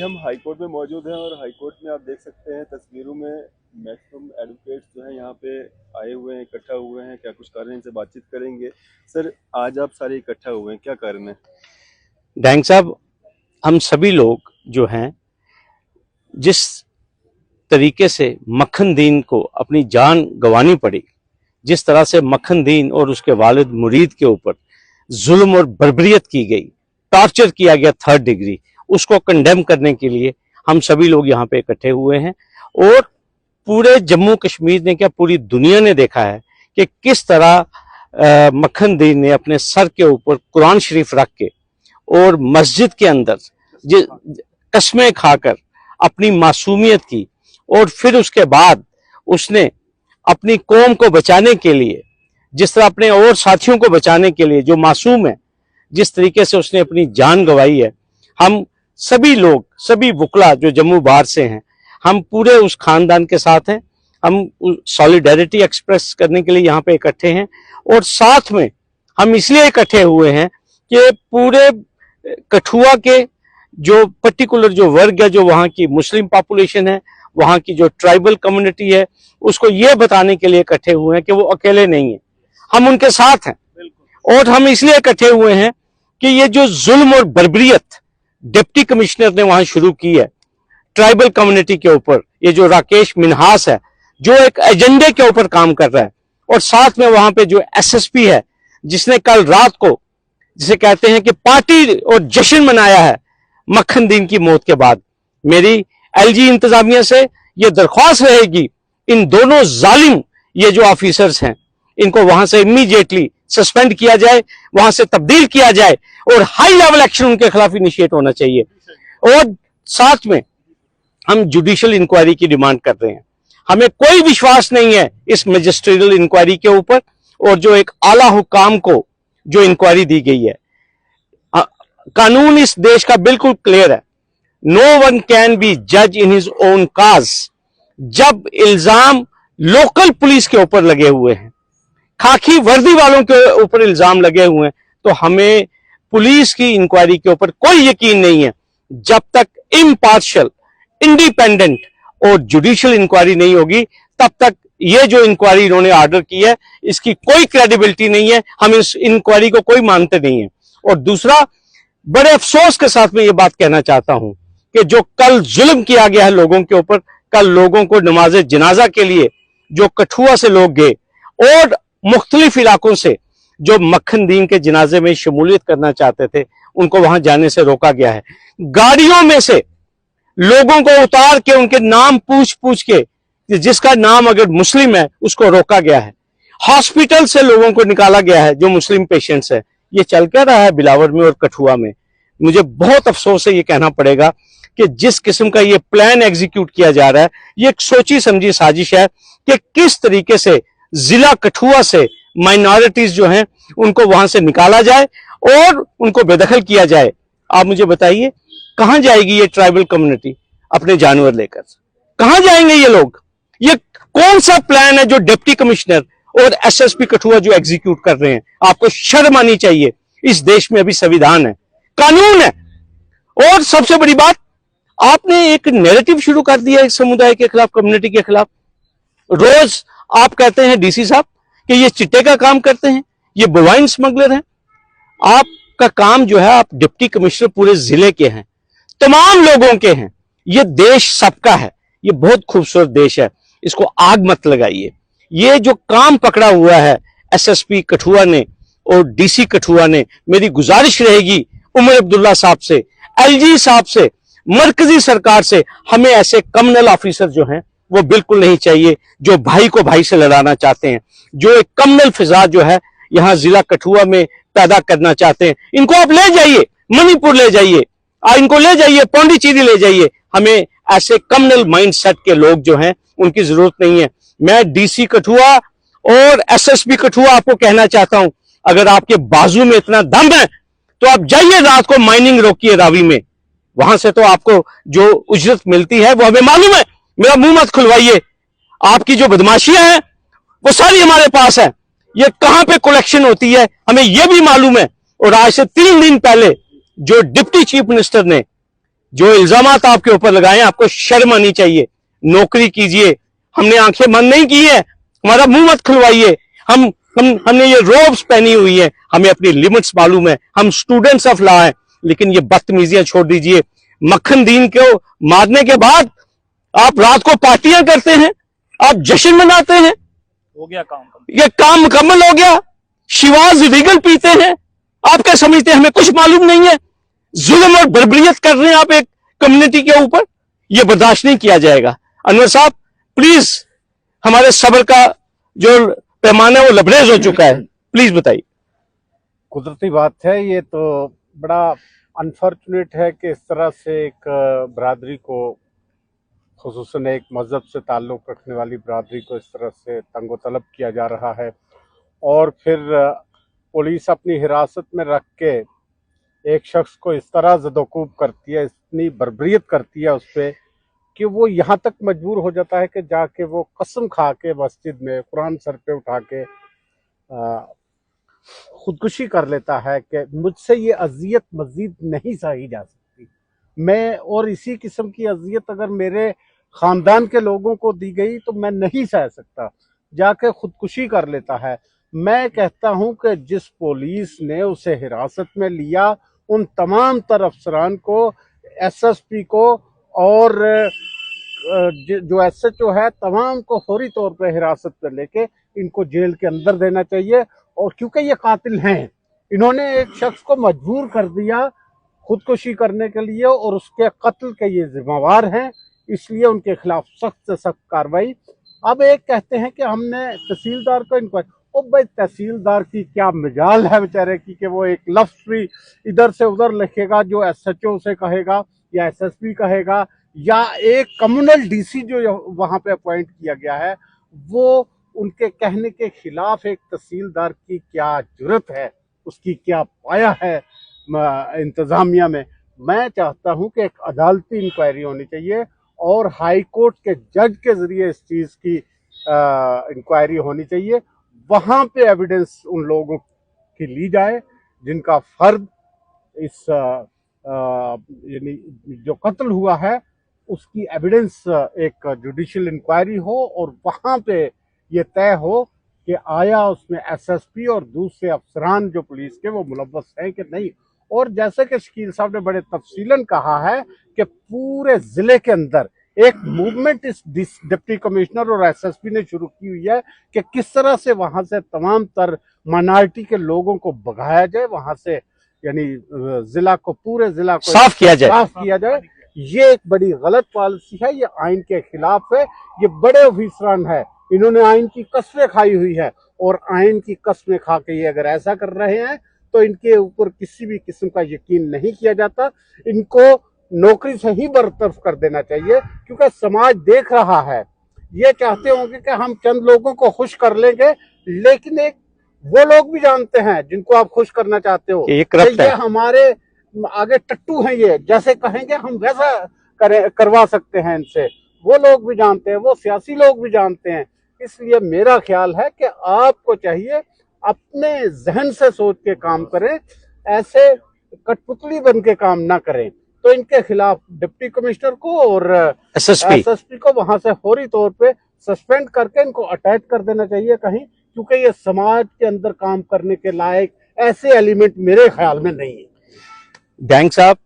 हम high court में मौजूद हैं और हाई कोर्ट में आप देख सकते हैं तस्वीरों में मैक्सिमम एडवोकेट्स जो हैं यहाँ पे आए हुए हैं, इकट्ठा हुए हैं। क्या कुछ कारण है, इनसे बातचीत करेंगे। सर, आज आप सारे इकट्ठा हुए हैं, क्या कारण है? डैंग साहब, हम सभी लोग जो हैं, जिस तरीके से मक्खन दीन को अपनी जान गंवानी पड़ी, जिस तरह से मक्खन दीन और उसके वालिद मुरीद के ऊपर जुल्म और बर्बरियत की गई, टॉर्चर किया गया 3rd डिग्री, उसको कंडेम करने के लिए हम सभी लोग यहाँ पे इकट्ठे हुए हैं। और पूरे जम्मू कश्मीर ने क्या, पूरी दुनिया ने देखा है कि किस तरह मक्खन दीन ने अपने सर के ऊपर कुरान शरीफ रख के और मस्जिद के अंदर कस्में खाकर अपनी मासूमियत की, और फिर उसके बाद उसने अपनी कौम को बचाने के लिए, जिस तरह अपने और साथियों को बचाने के लिए जो मासूम है, जिस तरीके से उसने अपनी जान गंवाई है, हम सभी लोग, सभी वकला जो जम्मू बार से हैं, हम पूरे उस खानदान के साथ हैं। हम सॉलिडेरिटी एक्सप्रेस करने के लिए यहाँ पे इकट्ठे हैं। और साथ में हम इसलिए इकट्ठे हुए हैं कि पूरे कठुआ के जो पर्टिकुलर जो वर्ग है, जो वहाँ की मुस्लिम पॉपुलेशन है, वहाँ की जो ट्राइबल कम्युनिटी है, उसको ये बताने के लिए इकट्ठे हुए हैं कि वो अकेले नहीं है, हम उनके साथ हैं। और हम इसलिए इकट्ठे हुए हैं कि ये जो जुल्म और बर्बरियत डिप्टी कमिश्नर ने वहां शुरू की है ट्राइबल कम्युनिटी के ऊपर, ये जो राकेश मिन्हास है, जो एक एजेंडे के ऊपर काम कर रहा है, और साथ में वहां पे जो एसएसपी है, जिसने कल रात को, जिसे कहते हैं कि पार्टी और जश्न मनाया है मक्खन दीन की मौत के बाद, मेरी एलजी इंतजामिया से ये दरख्वास्त रहेगी, इन दोनों जालिम ये जो ऑफिसर्स हैं, इनको वहां से इमीडिएटली सस्पेंड किया जाए, वहां से तब्दील किया जाए, और हाई लेवल एक्शन उनके खिलाफ इनिशिएट होना चाहिए। और साथ में हम जुडिशियल इंक्वायरी की डिमांड कर रहे हैं। हमें कोई विश्वास नहीं है इस मजिस्ट्रियल इंक्वायरी के ऊपर, और जो एक आला हुकाम को जो इंक्वायरी दी गई है, कानून इस देश का बिल्कुल क्लियर है, नो वन कैन बी जज इन हिज ओन काज। जब इल्जाम लोकल पुलिस के ऊपर लगे हुए हैं, खाकी वर्दी वालों के ऊपर इल्जाम लगे हुए हैं, तो हमें पुलिस की इंक्वायरी के ऊपर कोई यकीन नहीं है। जब तक इम्पार्शियल, इंडिपेंडेंट और जुडिशियल इंक्वायरी नहीं होगी, तब तक ये जो इंक्वायरी इन्होंने ऑर्डर की है, इसकी कोई क्रेडिबिलिटी नहीं है। हम इस इंक्वायरी को कोई मानते नहीं है। और दूसरा, बड़े अफसोस के साथ मैं ये बात कहना चाहता हूं कि जो कल जुल्म किया गया है लोगों के ऊपर, कल लोगों को नमाज जनाजा के लिए जो कठुआ से लोग गए और मुख्तलिफ इलाकों से जो मक्खन दीन के जनाजे में शमूलियत करना चाहते थे, उनको वहां जाने से रोका गया है। गाड़ियों में से लोगों को उतार के उनके नाम पूछ पूछ के, जिसका नाम अगर मुस्लिम है, उसको रोका गया है। हॉस्पिटल से लोगों को निकाला गया है जो मुस्लिम पेशेंट्स है। ये चल क्या रहा है बिलावर में और कठुआ में। मुझे बहुत अफसोस से ये कहना पड़ेगा कि जिस किस्म का ये प्लान एग्जीक्यूट किया जा रहा है, ये एक सोची समझी साजिश है कि किस तरीके से जिला कठुआ से माइनॉरिटीज जो हैं उनको वहां से निकाला जाए और उनको बेदखल किया जाए। आप मुझे बताइए, कहां जाएगी ये ट्राइबल कम्युनिटी अपने जानवर लेकर? कहां जाएंगे ये लोग? ये कौन सा प्लान है जो डिप्टी कमिश्नर और एसएसपी कठुआ जो एग्जीक्यूट कर रहे हैं? आपको शर्म आनी चाहिए। इस देश में अभी संविधान है, कानून है, और सबसे बड़ी बात, आपने एक नैरेटिव शुरू कर दिया इस समुदाय के खिलाफ, कम्युनिटी के खिलाफ। रोज आप कहते हैं डीसी साहब कि ये चिट्टे का काम करते हैं, ये बोवाइन स्मगलर हैं। आपका काम जो है, आप डिप्टी कमिश्नर पूरे जिले के हैं, तमाम लोगों के हैं। ये देश सबका है, ये बहुत खूबसूरत देश है, इसको आग मत लगाइए। ये जो काम पकड़ा हुआ है एसएसपी कठुआ ने और डीसी कठुआ ने, मेरी गुजारिश रहेगी उमर अब्दुल्ला साहब से, एलजी साहब से, मरकजी सरकार से, हमें ऐसे कम्युनल ऑफिसर जो हैं वो बिल्कुल नहीं चाहिए, जो भाई को भाई से लड़ाना चाहते हैं, जो एक कम्युनल फिजा जो है यहां जिला कठुआ में पैदा करना चाहते हैं। इनको आप ले जाइए, मणिपुर ले जाइए, इनको ले जाइए, पौंडीचेरी ले जाइए। हमें ऐसे कम्युनल माइंडसेट के लोग जो हैं उनकी जरूरत नहीं है। मैं डीसी कठुआ और एसएसपी कठुआ आपको कहना चाहता हूं, अगर आपके बाजू में इतना दम है तो आप जाइए, रात को माइनिंग रोकिए रावी में, वहां से तो आपको जो उजरत मिलती है वो हमें मालूम है। मेरा मुंह मत खुलवाइए। आपकी जो बदमाशियां हैं वो सारी हमारे पास है, ये कहां पे कलेक्शन होती है हमें ये भी मालूम है। और आज से 3 दिन पहले जो डिप्टी चीफ मिनिस्टर ने जो इल्जामात आपके ऊपर लगाए आपको शर्म आनी चाहिए। नौकरी कीजिए, हमने आंखें बंद नहीं की है, हमारा मुंह मत खुलवाइए। हमने ये रोब्स पहनी हुई है, हमें अपनी लिमिट्स मालूम है, हम स्टूडेंट्स ऑफ लॉ हैं, लेकिन ये बदतमीजियां छोड़ दीजिए। मक्खन दीन को मारने के बाद आप रात को पार्टियां करते हैं, आप जश्न मनाते हैं, हो गया काम। ये काम मुकम्मल हो गया। शिवाज रीगल पीते हैं, आप क्या समझते हैं हमें कुछ मालूम नहीं है? जुल्म और बर्बरियत कर रहे हैं आप एक कम्युनिटी के ऊपर, ये बर्दाश्त नहीं किया जाएगा। अनवर साहब प्लीज, हमारे सब्र का जो पैमाना है वो लबरेज हो चुका है, प्लीज बताइए। कुदरती बात है, ये तो बड़ा अनफॉर्चुनेट है कि इस तरह से एक बरादरी को, खुसूसन एक मज़हब से ताल्लुक़ रखने वाली बरादरी को इस तरह से तंगो तलब किया जा रहा है। और फिर पुलिस अपनी हिरासत में रख के एक शख्स को इस तरह ज़दोकूब करती है, इतनी बर्बरियत करती है उस पर कि वो यहाँ तक मजबूर हो जाता है कि जाके वो कसम खा के मस्जिद में कुरान सर पे उठा के खुदकुशी कर लेता है कि मुझसे ये अजियत मज़ीद नहीं सही जा सकती। मैं और इसी किस्म की अजियत अगर मेरे ख़ानदान के लोगों को दी गई तो मैं नहीं सह सकता, जाके खुदकुशी कर लेता है। मैं कहता हूं कि जिस पुलिस ने उसे हिरासत में लिया, उन तमाम तर अफसरान को, एसएसपी को और जो एसएचओ है, तमाम को फौरी तौर पर हिरासत में लेके इनको जेल के अंदर देना चाहिए। और क्योंकि ये कातिल हैं, इन्होंने एक शख्स को मजबूर कर दिया खुदकुशी करने के लिए और उसके कत्ल के ये जिम्मेवार हैं, इसलिए उनके खिलाफ सख्त से सख्त कार्रवाई। अब एक कहते हैं कि हमने तहसीलदार को इंक्वायरी, ओ भाई तहसीलदार की क्या मजाल है बेचारे की कि वो एक लफ्ज भी इधर से उधर लिखेगा जो एसएचओ से कहेगा या एसएसपी कहेगा, या एक कम्युनल डीसी जो वहां पे अपॉइंट किया गया है वो उनके कहने के खिलाफ एक तहसीलदार की क्या जुर्रत है, उसकी क्या पाया है इंतजामिया में। मैं चाहता हूं कि एक अदालती इंक्वायरी होनी चाहिए और हाई कोर्ट के जज के जरिए इस चीज़ की इंक्वायरी होनी चाहिए। वहाँ पे एविडेंस उन लोगों की ली जाए जिनका फर्द इस यानी जो कत्ल हुआ है उसकी एविडेंस, एक जुडिशियल इंक्वायरी हो और वहाँ पे ये तय हो कि आया उसमें एसएसपी और दूसरे अफसरान जो पुलिस के वो मुलव्वस हैं कि नहीं। और जैसे कि शकील साहब ने बड़े तफसीलन कहा है कि पूरे जिले के अंदर एक मूवमेंट इस डिप्टी कमिश्नर और एसएसपी ने शुरू की हुई है कि किस तरह से वहां से तमाम तर माइनॉरिटी के लोगों को भगाया जाए, वहां से यानी जिला को, पूरे जिला को साफ किया जाए। ये एक बड़ी गलत पॉलिसी है, ये आइन के खिलाफ है। ये बड़े ऑफिसरान है, इन्होंने आइन की कसमें खाई हुई है और आइन की कसमें खा के ये अगर ऐसा कर रहे हैं तो इनके ऊपर किसी भी किस्म का यकीन नहीं किया जाता। इनको नौकरी से ही बरतरफ कर देना चाहिए क्योंकि समाज देख रहा है। ये चाहते होंगे कि हम चंद लोगों को खुश कर लेंगे, लेकिन एक वो लोग भी जानते हैं जिनको आप खुश करना चाहते हो ये हमारे आगे टट्टू हैं, ये जैसे कहेंगे हम वैसा करवा सकते हैं इनसे। वो लोग भी जानते हैं, वो सियासी लोग भी जानते हैं। इसलिए मेरा ख्याल है कि आपको चाहिए अपने जहन से सोच के काम करें, ऐसे कठपुतली बन के काम ना करें। तो इनके खिलाफ डिप्टी कमिश्नर को और एसएसपी को वहां से फौरी तौर पे सस्पेंड करके इनको अटैच कर देना चाहिए कहीं, क्योंकि ये समाज के अंदर काम करने के लायक ऐसे एलिमेंट मेरे ख्याल में नहीं है। बैंक साहब,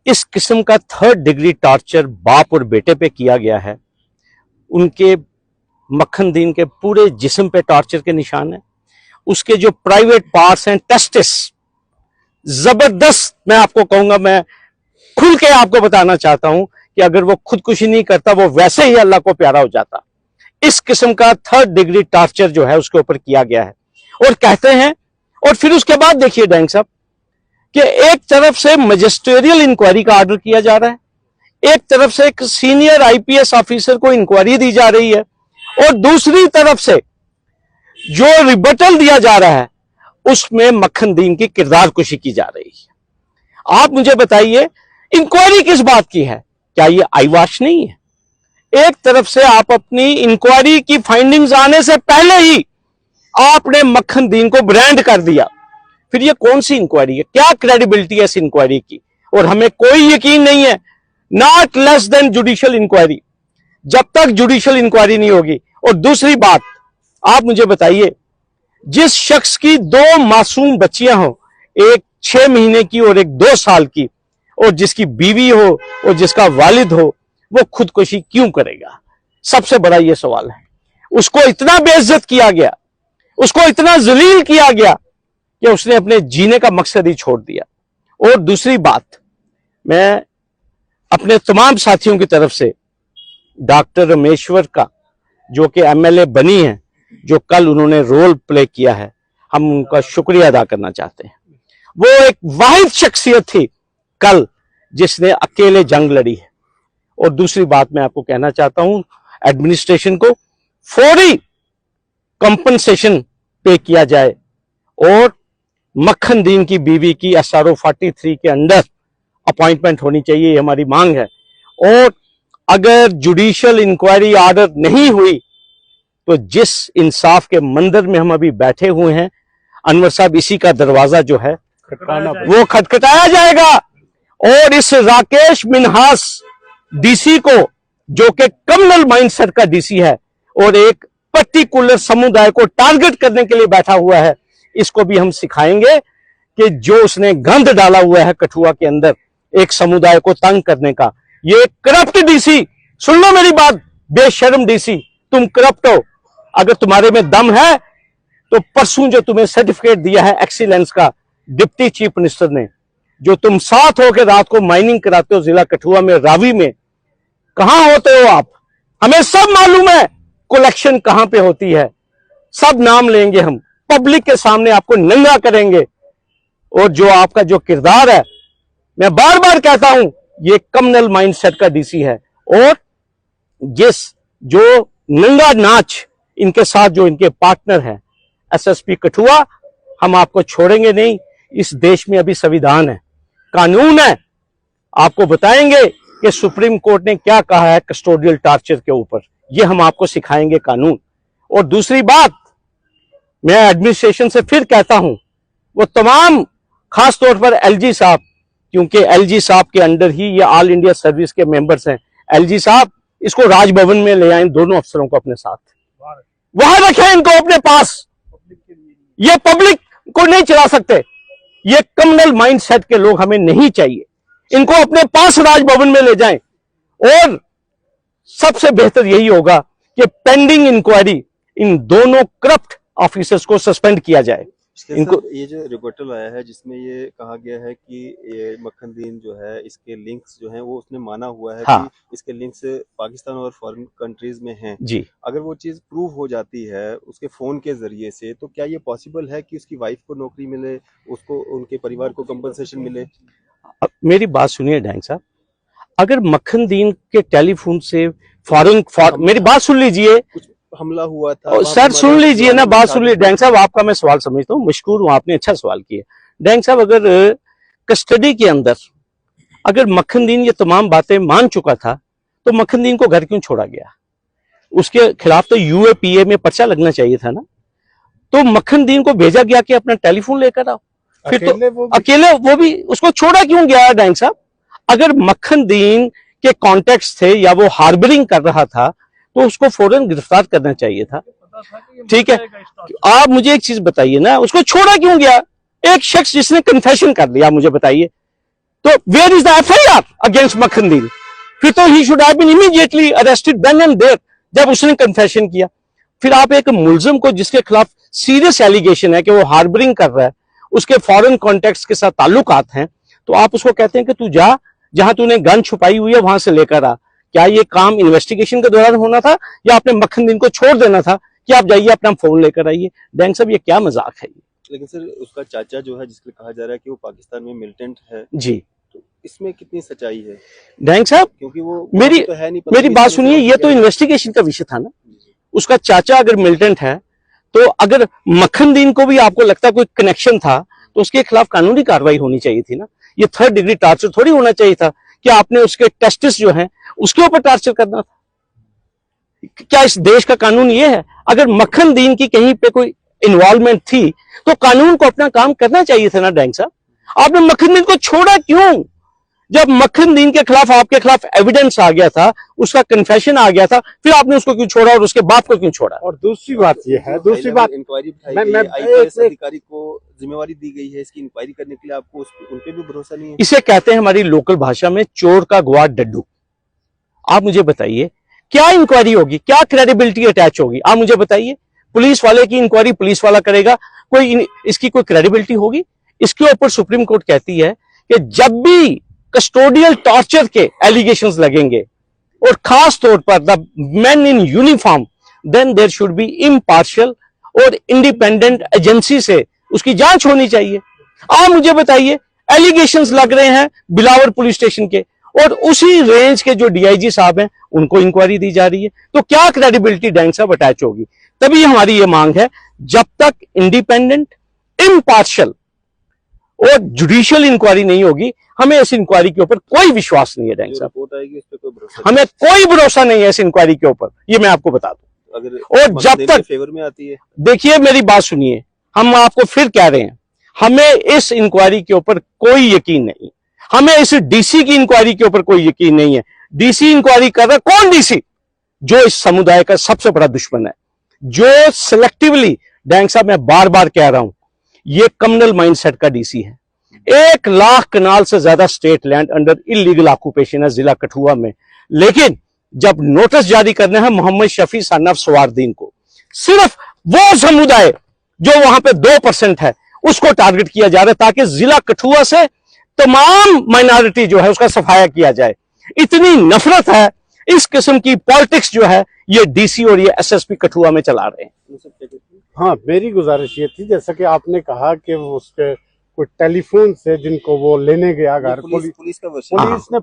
इस किस्म का 3rd डिग्री टॉर्चर बाप और बेटे पे किया गया है, उनके मक्खन दीन के पूरे जिस्म पे टॉर्चर के निशान है। उसके जो प्राइवेट पार्ट्स हैं, टेस्टिस, जबरदस्त, मैं आपको कहूंगा, मैं खुल के आपको बताना चाहता हूं कि अगर वो खुदकुशी नहीं करता वो वैसे ही अल्लाह को प्यारा हो जाता। इस किस्म का 3rd डिग्री टॉर्चर जो है उसके ऊपर किया गया है। और कहते हैं, और फिर उसके बाद देखिए डैंग साहब कि एक तरफ से मजिस्ट्रियल इंक्वायरी का ऑर्डर किया जा रहा है, एक तरफ से एक सीनियर आईपीएस ऑफिसर को इंक्वायरी दी जा रही है, और दूसरी तरफ से जो रिबटल दिया जा रहा है उसमें मक्खन दीन की किरदार कुशी की जा रही है। आप मुझे बताइए, इंक्वायरी किस बात की है? क्या ये आईवाश नहीं है? एक तरफ से आप अपनी इंक्वायरी की फाइंडिंग्स आने से पहले ही आपने मक्खन दीन को ब्रांड कर दिया, फिर ये कौन सी इंक्वायरी है? क्या क्रेडिबिलिटी है इस इंक्वायरी की? और हमें कोई यकीन नहीं है, not less than judicial inquiry, जब तक जुडिशियल इंक्वायरी नहीं होगी। और दूसरी बात, आप मुझे बताइए, जिस शख्स की 2 मासूम बच्चियां हो, एक 6 महीने की और एक 2 साल की, और जिसकी बीवी हो और जिसका वालिद हो, वो खुदकुशी क्यों करेगा? सबसे बड़ा ये सवाल है। उसको इतना बेइज्जत किया गया, उसको इतना जलील किया गया कि उसने अपने जीने का मकसद ही छोड़ दिया। और दूसरी बात, मैं अपने तमाम साथियों की तरफ से डॉक्टर रमेश्वर का, जो कि एमएलए बनी है, जो कल उन्होंने रोल प्ले किया है, हम उनका शुक्रिया अदा करना चाहते हैं। वो एक वाहिद शख्सियत थी कल जिसने अकेले जंग लड़ी है। और दूसरी बात मैं आपको कहना चाहता हूं, एडमिनिस्ट्रेशन को फौरी कंपनसेशन पे किया जाए और मक्खन दीन की बीवी की SRO 43 के अंदर अपॉइंटमेंट होनी चाहिए, ये हमारी मांग है। और अगर जुडिशियल इंक्वायरी ऑर्डर नहीं हुई तो जिस इंसाफ के मंदिर में हम अभी बैठे हुए हैं, अनवर साहब, इसी का दरवाजा जो है वो खटखटाया जाएगा। और इस राकेश मिन्हास डीसी को, जो कि कम्युनल माइंडसेट का डीसी है और एक पर्टिकुलर समुदाय को टारगेट करने के लिए बैठा हुआ है, इसको भी हम सिखाएंगे कि जो उसने गंद डाला हुआ है कठुआ के अंदर एक समुदाय को तंग करने का, ये करप्ट डीसी, सुन लो मेरी बात, बेशर्म डीसी, तुम करप्ट हो। अगर तुम्हारे में दम है तो परसों जो तुम्हें सर्टिफिकेट दिया है एक्सीलेंस का डिप्टी चीफ मिनिस्टर ने, जो तुम साथ होकर रात को माइनिंग कराते हो जिला कठुआ में, रावी में, कहां होते हो आप? हमें सब मालूम है कलेक्शन कहां पे होती है, सब नाम लेंगे हम, पब्लिक के सामने आपको नंगा करेंगे। और जो आपका जो किरदार है, मैं बार बार कहता हूं, ये कम्युनल माइंडसेट का डीसी है। और जो नंगा नाच इनके साथ जो इनके पार्टनर हैं, एसएसपी कठुआ, हम आपको छोड़ेंगे नहीं। इस देश में अभी संविधान है, कानून है, आपको बताएंगे कि सुप्रीम कोर्ट ने क्या कहा है कस्टोडियल टॉर्चर के ऊपर, ये हम आपको सिखाएंगे कानून। और दूसरी बात, मैं एडमिनिस्ट्रेशन से फिर कहता हूं, वो तमाम खास तौर पर एलजी साहब, क्योंकि एलजी साहब के अंडर ही ये ऑल इंडिया सर्विस के मेंबर्स हैं, एलजी साहब इसको राजभवन में ले आए, दोनों अफसरों को अपने साथ, वहां रखें इनको अपने पास। ये पब्लिक को नहीं चला सकते, ये कम्युनल माइंडसेट के लोग हमें नहीं चाहिए, इनको अपने पास राजभवन में ले जाएं। और सबसे बेहतर यही होगा कि पेंडिंग इंक्वायरी इन दोनों करप्ट ऑफिसर्स को सस्पेंड किया जाए। इनको ये जो रिपोर्टल आया है जिसमें ये कहा गया है कि ये मक्खन दीन जो है, इसके लिंक्स जो हैं वो उसने माना हुआ है, हाँ, कि इसके लिंक्स पाकिस्तान और फॉरेन कंट्रीज में हैं जी। अगर वो चीज प्रूव हो जाती है उसके फोन के जरिए से, तो क्या ये पॉसिबल है कि उसकी वाइफ को नौकरी मिले, उसको, उनके परिवार को कंपनसेशन मिले? अब मेरी बात सुनिए डैंग साहब, अगर मक्खन दीन के टेलीफोन से फॉरेन मेरी बात सुन लीजिए, हमला हुआ था सर सुन लीजिए ना, बात सुन लीजिए डैंग साहब, आपका मैं सवाल समझता हूँ, मशकूर हूँ, आपने अच्छा सवाल किया। डैंग साहब, अगर कस्टडी के अंदर अगर मक्खन दीन ये तमाम बातें मान चुका था तो मक्खन दीन को घर क्यों छोड़ा गया? उसके खिलाफ तो यूएपीए में पर्चा लगना चाहिए था ना। तो मक्खन दीन को भेजा गया कि अपना टेलीफोन लेकर आओ, फिर तो अकेले वो भी उसको छोड़ा क्यों गया डैंग साहब? अगर मक्खन दीन के कॉन्टेक्ट थे या वो हार्बरिंग कर रहा था तो उसको फौरन गिरफ्तार करना चाहिए था। ठीक है, आप मुझे एक चीज बताइए ना, उसको छोड़ा क्यों गया? एक शख्स जिसने कन्फेशन कर लिया, मुझे बताइए, तो where is the FIR against Makhan Din? फिर तो ही should have been immediately arrested then and there, जब उसने कन्फेशन किया। फिर आप एक मुलजिम को जिसके खिलाफ सीरियस एलिगेशन है कि वो हार्बरिंग कर रहा है, उसके फॉरेन कॉन्टेक्ट्स के साथ ताल्लुकात हैं, तो आप उसको कहते हैं कि तू जा, जहां तूने गन छुपाई हुई है वहां से लेकर आ। क्या ये काम इन्वेस्टिगेशन के दौरान होना था या आपने मक्खन दीन को छोड़ देना था कि आप जाइए अपना फोन लेकर आइए? डैंग साहब, ये क्या मजाक है ये? लेकिन सर उसका चाचा जो है, जिसके कहा जा रहा है कि वो पाकिस्तान में मिलिटेंट है जी, तो इसमें कितनी सच्चाई है डैंग साहब? क्योंकि वो मेरी तो है नहीं, मेरी बात सुनिए, ये तो इन्वेस्टिगेशन का विषय था ना। उसका चाचा अगर मिलिटेंट है तो अगर मक्खन दीन को भी आपको लगता है कोई कनेक्शन था तो उसके खिलाफ कानूनी कार्रवाई होनी चाहिए थी ना। ये 3rd डिग्री टॉर्चर थोड़ी होना चाहिए था कि आपने उसके टेस्टिस जो हैं उसके ऊपर टॉर्चर करना था। क्या इस देश का कानून ये है? अगर मक्खन दीन की कहीं पे कोई इन्वॉल्वमेंट थी तो कानून को अपना काम करना चाहिए था ना डैंग साहब। आपने मक्खन दीन को छोड़ा क्यों? जब मक्खन दीन के खिलाफ आपके खिलाफ एविडेंस आ गया था, उसका कन्फेशन आ गया था, फिर आपने उसको क्यों छोड़ा और उसके बाप को क्यों छोड़ा? और दूसरी बात ये है, दूसरी बात इंक्वायरी मैं आईपीएस अधिकारी को जिम्मेवारी दी गई है इसकी इंक्वायरी करने के लिए, आपको उन पे भी भरोसा नहीं है? इसे कहते हैं हमारी लोकल भाषा में चोर का ग्वाड डड्डू। आप मुझे बताइए क्या इंक्वायरी होगी, क्या क्रेडिबिलिटी अटैच होगी? आप मुझे बताइए, पुलिस वाले की इंक्वायरी पुलिस वाला करेगा, कोई इसकी कोई क्रेडिबिलिटी होगी? इसके ऊपर सुप्रीम कोर्ट कहती है कि जब भी कस्टोडियल टॉर्चर के एलिगेशंस लगेंगे और खास तौर पर the men in uniform, then there should be impartial और इंडिपेंडेंट एजेंसी से उसकी जांच होनी चाहिए। आप मुझे बताइए, एलिगेशंस लग रहे हैं बिलावर पुलिस स्टेशन के और उसी रेंज के जो डीआईजी साहब हैं उनको इंक्वायरी दी जा रही है, तो क्या क्रेडिबिलिटी डैंग साहब अटैच होगी? तभी हमारी ये मांग है, जब तक इंडिपेंडेंट, इम्पार्शियल और जुडिशियल इंक्वायरी नहीं होगी, हमें इस इंक्वायरी के ऊपर कोई विश्वास नहीं है। डैंग साहब, रिपोर्ट आएगी उस पर कोई भरोसा हमें कोई भरोसा नहीं है इस इंक्वायरी के ऊपर, ये मैं आपको बता दूं। अगर और जब तक फेवर में आती है, देखिए मेरी बात सुनिए, हम आपको फिर कह रहे हैं, हमें इस इंक्वायरी के ऊपर कोई यकीन नहीं, हमें इस डीसी की इंक्वायरी के ऊपर कोई यकीन नहीं है। डीसी इंक्वायरी कर रहा है, कौन डीसी? जो इस समुदाय का सबसे बड़ा दुश्मन है, जो सिलेक्टिवली, डैंग साहब मैं बार बार कह रहा हूं, ये कम्युनल माइंडसेट का डीसी है। 1 लाख कनाल से ज्यादा state land under illegal occupation है जिला कठुआ में, लेकिन जब नोटिस जारी करने हैं मोहम्मद शफी सन ऑफ सवारदीन को, सिर्फ वो समुदाय जो वहां पे 2% है उसको टारगेट किया जा रहा है, ताकि जिला कठुआ से तमाम माइनॉरिटी जो है उसका सफाया किया जाए। इतनी नफरत है, इस किस्म की पॉलिटिक्स जो है ये डीसी और ये एसएसपी कठुआ में चला रहे हैं। हाँ, मेरी गुजारिश ये थी, जैसा कि आपने कहा कि वो उसके कोई टेलीफोन से जिनको वो लेने गया घर, पुलिस का वर्षन,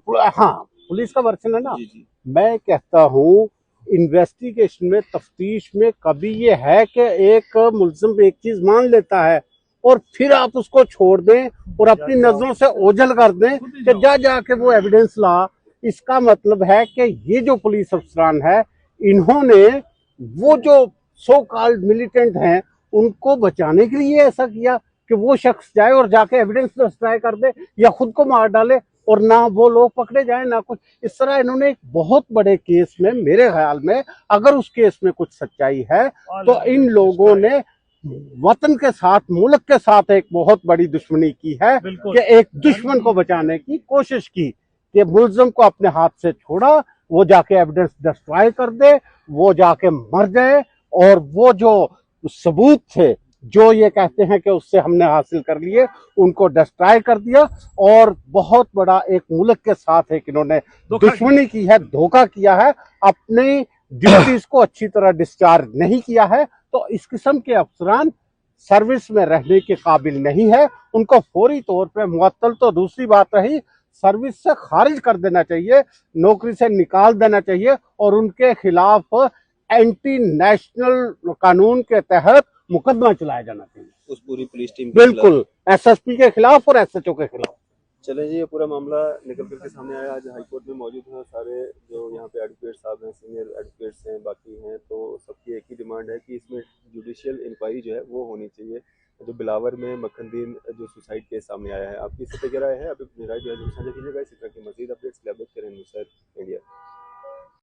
पुलिस का वर्षन है ना। जी जी। मैं कहता हूँ इन्वेस्टिगेशन में, तफ्तीश में कभी ये है कि एक मुल्जिम एक चीज मान लेता है और फिर आप उसको छोड़ दें और अपनी नजरों से ओझल कर दें कि जा जाके वो एविडेंस ला। इसका मतलब है कि ये जो पुलिस अफसरान है, इन्होंने वो जो सो कॉल्ड मिलिटेंट हैं उनको बचाने के लिए ऐसा किया कि वो शख्स जाए और जाके एविडेंस डिस्ट्रॉय कर दे या खुद को मार डाले और ना वो लोग पकड़े जाए ना कुछ। इस तरह इन्होंने एक बहुत बड़े केस में, मेरे ख्याल में अगर उस केस में कुछ सच्चाई है तो इन लोगों ने वतन के साथ, मुल्क के साथ एक बहुत बड़ी दुश्मनी की है कि एक दुश्मन को बचाने की कोशिश की कि मुल्जिम को अपने हाथ से छोड़ा, वो जाके एविडेंस डिस्ट्रॉय कर दे, वो जाके मर जाए और वो जो सबूत थे जो ये कहते हैं कि उससे हमने हासिल कर लिए, उनको डिस्ट्रॉय कर दिया। और बहुत बड़ा एक मुल्क के साथ एक इन्होंने दुश्मनी की है, धोखा किया है, अपनी ड्यूटीज को अच्छी तरह डिस्चार्ज नहीं किया है। तो इस किस्म के अफसरान सर्विस में रहने के काबिल नहीं है, उनको फौरी तौर पे मुअत्तल, तो दूसरी बात रही, सर्विस से खारिज कर देना चाहिए, नौकरी से निकाल देना चाहिए और उनके खिलाफ एंटी नेशनल कानून के तहत मुकदमा चलाया जाना चाहिए उस पूरी पुलिस टीम, बिल्कुल एसएसपी के खिलाफ और एसएचओ के खिलाफ। चले जी, ये पूरा मामला निकल करके सामने आया। आज हाईकोर्ट में मौजूद हैं सारे जो यहाँ पे एडवोकेट साहब हैं, सीनियर एडवोकेट्स हैं, बाकी हैं, तो सबकी एक ही डिमांड है कि इसमें जुडिशियल इंक्वायरी जो है वो होनी चाहिए। जो बिलावर में मक्खनदीन जो सुसाइड केस सामने आया है, आपकी इस पर क्या राय है? अभी अपनी राय जो है साझा कीजिएगा। इसी तरह की मजीद अपडेट्स के लिए अपडेट करें न्यूज़ इंडिया।